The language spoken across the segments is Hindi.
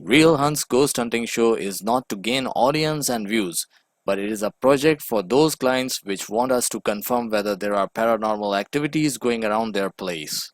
Real Hunt's Ghost Hunting Show is not to gain audience and views, but it is a project for those clients which want us to confirm whether there are paranormal activities going around their place.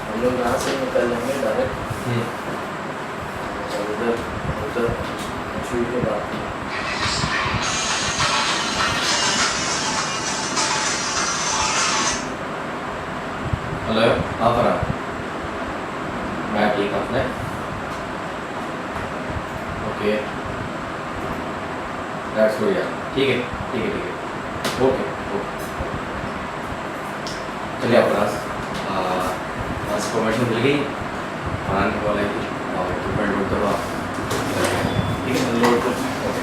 हम लोग यहाँ से निकल जाएंगे डायरेक्ट उधर उधर छुई के बाद हेलो हाँ फरहान, मैं ठीक आपने ओके दैट्स गुड यार। ठीक है ठीक है ठीक है ओके ओके चलिए आप पास बस परमिशन मिल गई। फरहान की कॉल आई थी और इक्विपमेंट लोड करो आप। ठीक है लोड कर ओके।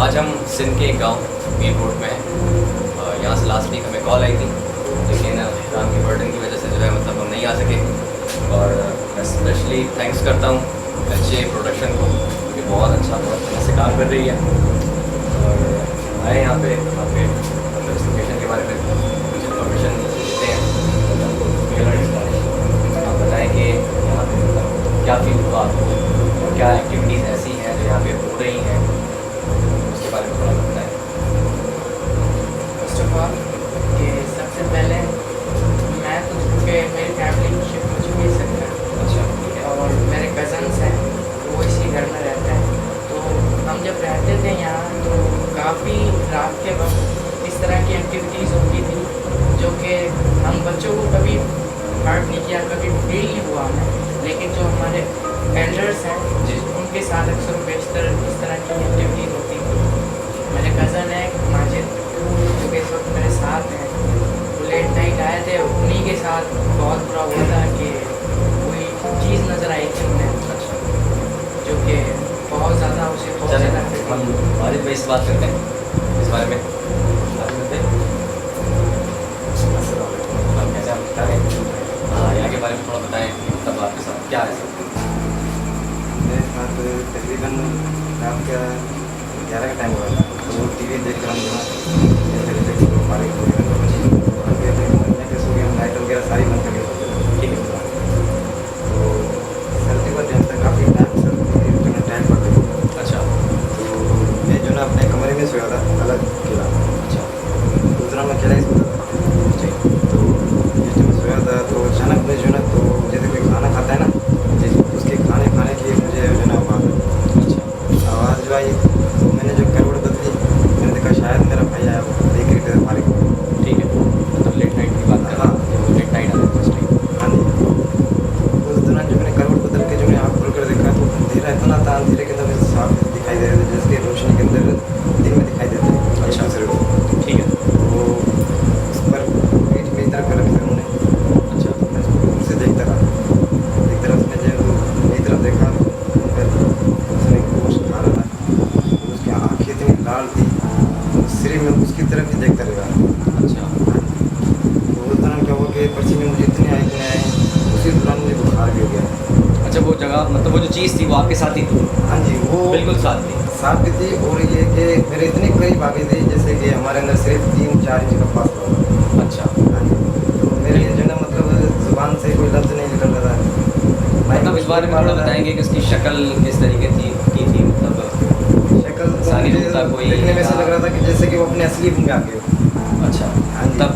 आज हम सिंध के एक गाँव मीरकोट में हैं। यहाँ से लास्ट वीक हमें कॉल आई थी, लेकिन काम की बर्डन की वजह से जो है मतलब हम नहीं आ सके। और मैं स्पेशली थैंक्स करता हूँ अच्छे प्रोडक्शन को, क्योंकि बहुत अच्छा बहुत अच्छे से काम कर रही है। और आए यहाँ पे आपके इस लोकेशन के बारे में कुछ इन्फॉर्मेशन देते हैं। आप बताएँ कि यहाँ पे मतलब क्या फील हुआ आपको और क्या एक्टिविटीज़ ऐसी हैं जो यहाँ पे हो रही हैं, उसके बारे में थोड़ा बताएं। फर्स्ट ऑफ ऑल ये सबसे पहले मैं तो चूँकि मेरी फैमिली शिफ्ट हो चुकी है सकता अच्छा ठीक है और मेरे कज़न्स हैं वो इसी घर में रहते हैं। तो हम जब रहते थे यहाँ तो काफ़ी रात के वक्त इस तरह की एक्टिविटीज़ होती थी जो कि हम बच्चों को कभी हर्ट नहीं किया, कभी फील नहीं हुआ हमें। लेकिन जो हमारे एल्डर्स हैं जी उनके साथ अक्सर बेशतर इस तरह की एक्टिविटीज़ होती थी। मेरे कज़न है माजिद जो कि इस वक्त मेरे साथ हैं, वो लेट नाइट आए थे, उन्हीं के साथ बहुत बुरा हुआ था कि कोई चीज़ नज़र आई थी उन्हें अच्छा जो कि बहुत ज़्यादा उसे बहुत चलिए ज़्यादा हम वालिद भाई से बात करते हैं इस बारे में। बात करते हैं आप कैसे आप बताएं यहाँ के बारे में थोड़ा बताएं, तब आपके साथ क्या है सब। मेरे साथ तकरीबन रात का 11 का टाइम हुआ था। तो वो टीवी देख कर हम जो है फारिग हो गए, सो गए, लाइट वगैरह सारी बंद करके ठीक है तो सर्दी का टाइम था, काफ़ी टाइम सर्दी जो है टाइम पड़ गई। अच्छा तो मैं जो ना अपने कमरे में सोया था अलग किला, अच्छा दूसरा मैं अकेला ही सोता था। जी तो जिस टाइम सोया था तो अचानक में जो ना तो जैसे कोई खाना खाता है ना, जी उसके खाने की मुझे जो ना आवाज़ जो आई। तो मैंने जो करवट बदली, मैंने देखा शायद मेरा भाई आया, वो देख रही थी फारिग। ठीक है मतलब लेट नाइट की बात कर रहा हूँ, वो लेट नाइट आया फर्स्ट टाइम। हाँ जी। उस दौरान जो मैंने करवट बदल के जो मैंने आँख खोल कर देखा तो अंधेरा इतना था, अंधेरे के अंदर मुझे साफ दिखाई दे रहे थे, जैसे कि रोशनी के अंदर दिन में दिखाई देते हैं अच्छा। दूसरे को। ठीक है वो उस पर पीठ मेरी तरफ कर रखी थी उन्होंने। अच्छा मैं उसको दूर से देखता रहा उसने जो मेरी तरफ देखा, फिर उसने कोशिश वो जो चीज़ थी वो आपके साथ ही थी, हाँ जी, वो बिल्कुल साथ थी। साथ भी थी। और ये कि मेरे इतने करीब आ गई थी जैसे कि हमारे अंदर सिर्फ 3-4 इंच का फासला होगा। अच्छा, हाँ जी, तो मेरे लिए जो है ना मतलब ज़ुबान से कोई लफ्ज़ नहीं निकल रहा था। मतलब इस बारे में थोड़ा बताएंगे कि उसकी शक्ल किस तरीके की थी, मतलब शक्ल तो सानी मुझे रूप था कोई, देखने में ऐसा या- लग रहा था कि जैसे कि वो अपने असली रूम में आ गए हो। अच्छा, हाँ जी। तब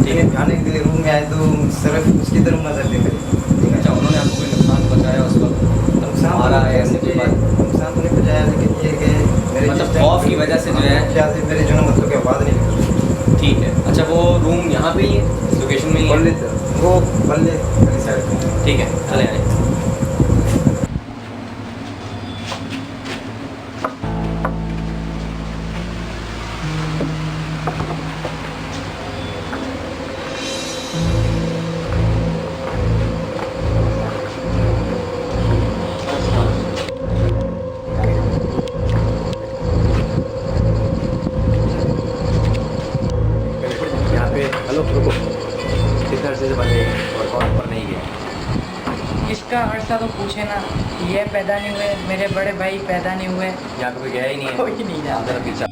ठीक है। खाने के लिए रूम में आए तो सिर्फ उसकी तरफ नजर थी मेरी। ठीक है। अच्छा, उन्होंने आपको कोई नुकसान पहुँचाया उस वक्त? नुकसान मारा है ऐसे मुझे के बाद? नुकसान तो नहीं पहुंचाया, लेकिन ये कि मेरे मतलब जिस टाइम खौफ की वजह से जो है- ख्याल से मेरे जो है ना मतलब कि आवाज़ नहीं निकल ठीक है। अच्छा, वो रूम यहाँ पे ही है, इस लोकेशन में ही रही है? वो बल्ले वाली साइड में। ठीक है, चले आए। यहाँ पे हेलो रुको, कितने अरसे से बने और कौन पर नहीं गया? इसका अर्सा तो पूछे ना, ये पैदा नहीं हुए, मेरे बड़े भाई पैदा नहीं हुए, यहाँ पे कोई गया ही नहीं है। कोई नहीं आप जाता। जरा पीछे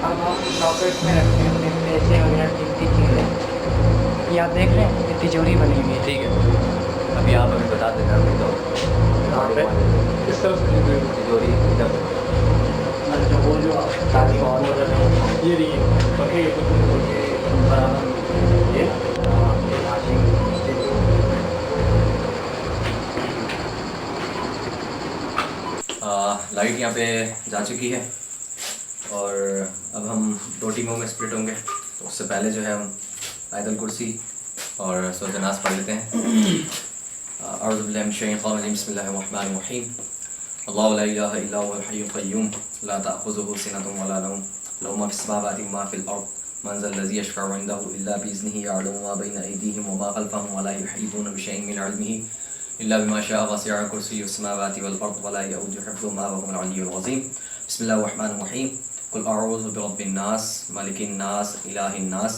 अब हम लॉकेट में रखते हैं अपने पैसे वगैरह कीमती चीज़ें। ये आप देख रहे हैं, ये तिजोरी बनी हुई है। ठीक है, अभी आप हमें बता देना अभी तो कहाँ पे? किस तरफ से निकले? तिजोरी इधर अच्छा, वो जो शादी का ऑर्डर है ये रही पके ये बराबर ये लाइट यहाँ पे जा चुकी है और अब हम 2 टीमों में स्प्लिट होंगे। तो उससे पहले जो है हम आयतल कुर्सी और सूरह नास पढ़ लेते हैं। अऊज़ु बिल्लाहि मिनश शैतानिर रजीम, बिस्मिल्लाहिर रहमानिर रहीम। अल्लाहु ला इलाहा इल्ला हुवल हय्युल क़य्यूम ला तअख़ुज़ुहु सिनतुन वला नौम लहू मा फ़िस समावाति व मा फ़िल अर्ज़ मन ज़ल लज़ी यशफ़अउ इंदहु इल्ला बिइज़्निही यअलमु मा बैना अयदीहिम व मा ख़ल्फ़हुम व ला युहीतूना बिशैइन मिन इल्मिही इल्ला बिमा शाअ वसिअ कुर्सियुहु समावाति वल अर्ज़ व ला यऊदुहु हिफ़्ज़ुहुमा व हुवल अलिय्युल अज़ीम। बिस्मिल्लाहिर रहमानिर रहीम। कुल अऊज़ु बिरब्बिन नास मलिकिन नास इलाहिन नास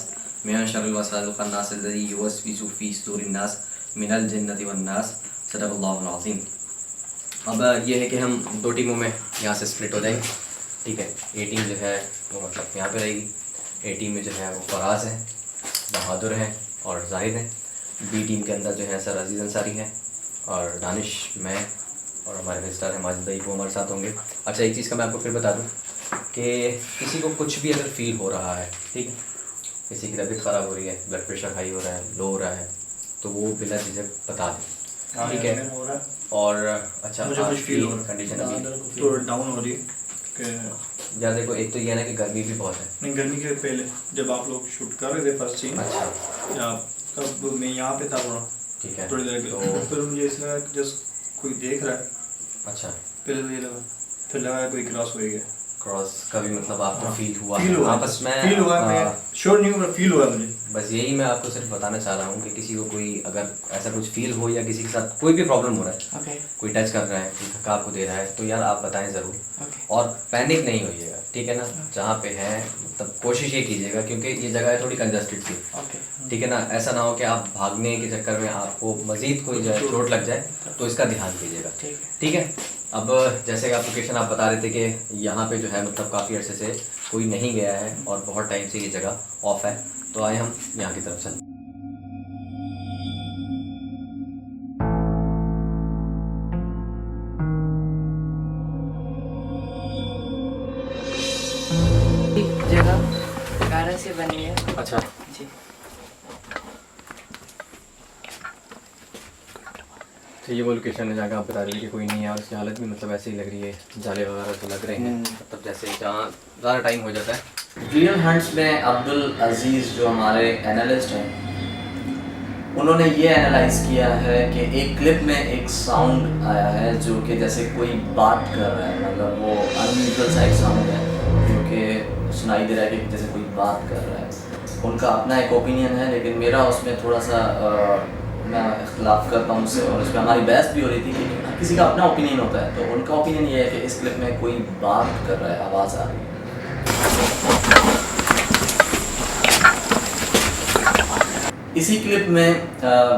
मिन शर्रिल वसवासिल ख़न्नास अल्लज़ी युवस्विसु फ़ी सुदूरिन नास मिनल जिन्नति वन नास। सदक़ल्लाहुल अज़ीम। अब ये है कि हम 2 टीमों में यहाँ से स्प्लिट हो जाएंगे। ठीक है, ए टीम जो है वो मतलब यहाँ पे रहेगी। ए टीम में जो है वो फराज है, बहादुर हैं और जाहिद हैं। बी टीम के अंदर जो है सर अजीज़ अंसारी हैं और दानिश, मैं और हमारे विजिटर हैं माजिद भाई, वो हमारे साथ होंगे। अच्छा, एक चीज़ का मैं आपको फिर बता दूँ कि किसी को कुछ भी अगर फील हो रहा है, ठीक है, किसी की तबीयत ख़राब हो रही है, ब्लड प्रेशर हाई हो रहा है, लो हो रहा है, तो वो बिना झिझक बता दें। ठीक है, हो रहा है, और अच्छा मुझे कुछ फील हो रहा है, कंडीशन अभी तो डाउन हो रही है कि यार देखो, एक तो ये है ना कि गर्मी भी बहुत है। नहीं, गर्मी के पहले जब आप लोग शूट कर रहे थे फर्स्ट सीन, अच्छा, या तब मैं यहाँ पे था थोड़ा ठीक है, थोड़ी देर के तो फिर मुझे इस लगा कि जस्ट कोई देख रहा है। अच्छा, पहले तो ये लगा, फिर लगा कोई क्रॉस हो गया। क्रॉस का भी मतलब आपको फील हुआ? फील हुआ, आपस में फील हुआ, मैं श्योर नहीं हूँ, फील हुआ मुझे। बस यही मैं आपको सिर्फ बताना चाह रहा हूँ कि किसी को कोई अगर ऐसा कुछ फील हो या किसी के साथ कोई भी प्रॉब्लम हो रहा है, ओके कोई टच कर रहा है, कोई धक्का आपको दे रहा है, तो यार आप बताएं ज़रूर ओके और पैनिक नहीं होइएगा। ठीक है ना, जहाँ पे है मतलब कोशिश ये कीजिएगा, क्योंकि ये जगह थोड़ी कंजस्टेड थी। ओके ठीक है ना, ऐसा ना हो कि आप भागने के चक्कर में आपको मज़ीद कोई जो है चोट लग जाए, तो इसका ध्यान दीजिएगा। ठीक है। ठीक है, अब जैसे कि आप लोकेशन आप बता रहे थे कि यहाँ पे जो है मतलब काफ़ी अरसे से कोई नहीं गया है और बहुत टाइम से ये जगह ऑफ है, तो आए हम यहाँ की तरफ चलते। जगह गारा से बनी है। अच्छा, जी, तो ये वो लोकेशन है जहाँ आप बता रहे थे कि कोई नहीं है और उसकी हालत भी मतलब ऐसे ही लग रही है, जाले वगैरह तो लग रहे हैं, मतलब जैसे जहाँ ज़्यादा टाइम हो जाता है। रियल हंट्स में अब्दुल अजीज़ जो हमारे एनालिस्ट हैं, उन्होंने ये एनालाइज किया है कि एक क्लिप में एक साउंड आया है जो कि जैसे कोई बात कर रहा है, मतलब वो अनयूजुअल सा एक साउंड है जो कि सुनाई दे रहा है कि जैसे कोई बात कर रहा है। उनका अपना एक ओपिनियन है, लेकिन मेरा उसमें थोड़ा सा मैं इख्तलाफ करता हूँ उससे, और उस पर हमारी बहस भी हो रही थी कि किसी का अपना ओपिनियन होता है। तो उनका ओपिनियन ये है कि इस क्लिप में कोई बात कर रहा है, आवाज़ आ रही है। इसी क्लिप में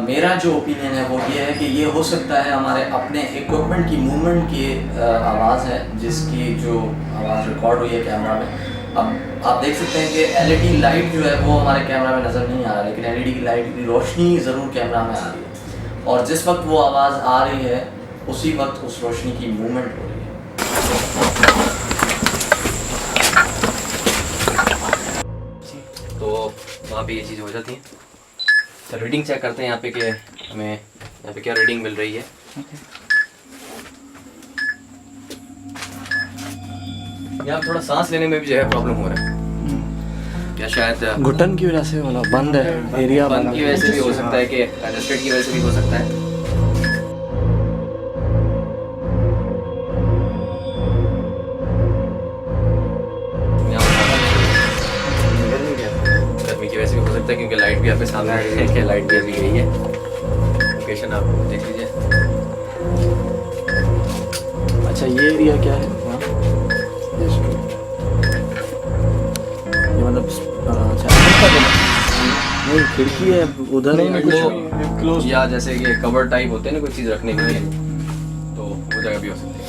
मेरा जो ओपिनियन है वो ये है कि ये हो सकता है हमारे अपने इक्विपमेंट की मूवमेंट की आवाज़ है, जिसकी जो आवाज़ रिकॉर्ड हुई है कैमरा में। अब आप देख सकते हैं कि एलईडी लाइट जो है वो हमारे कैमरा में नज़र नहीं आ रहा, लेकिन एलईडी की लाइट की रोशनी ज़रूर कैमरा में आ रही है, और जिस वक्त वो आवाज़ आ रही है उसी वक्त उस रोशनी की मूवमेंट हो रही है। तो वहाँ पे ये चीज़ हो जाती है। तो रीडिंग चेक करते हैं यहाँ पे कि हमें यहाँ पे क्या रीडिंग मिल रही है। यहाँ थोड़ा सांस लेने में भी जो है प्रॉब्लम हो रहा है, या शायद घुटन की वजह से वाला बंद है एरिया बंद की वजह से भी हो सकता है, कि कंजेस्टेड की वजह से भी हो सकता है। गर्मी की वजह से भी हो सकता है, क्योंकि लाइट भी यहाँ पे सामने है कि लाइट भी अभी गई है। लोकेशन आप देख लीजिए। अच्छा ये एरिया क्या है वहाँ? ये मतलब अच्छा नहीं खिड़की है उधर वो या जैसे कि कवर टाइप होते हैं ना कोई चीज़ रखने के लिए, तो वो जगह भी हो सकती है।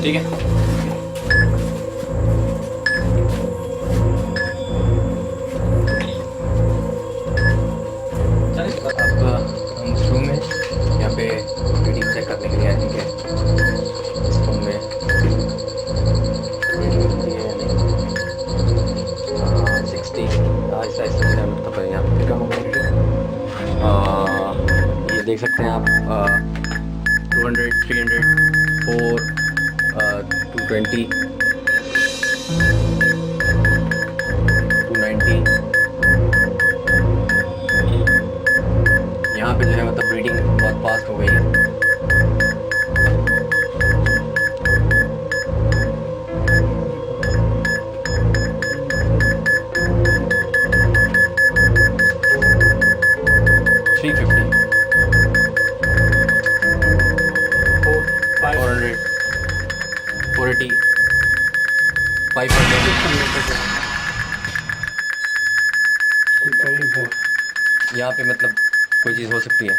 ठीक है, अब हम इस रूम में यहाँ पे रीडिंग चेक करने के लिए आए हैं कि इस रूम में रीडिंग होती है या नहीं। 60 आहिस्ता आहिस्ता से मतलब यहाँ पे कम हो गई। ये देख सकते हैं आप 200, 300, 4, 220, 290। यहाँ पे जो है मतलब रीडिंग बहुत फास्ट हो गई है। यहाँ पे मतलब कोई चीज़ हो सकती है।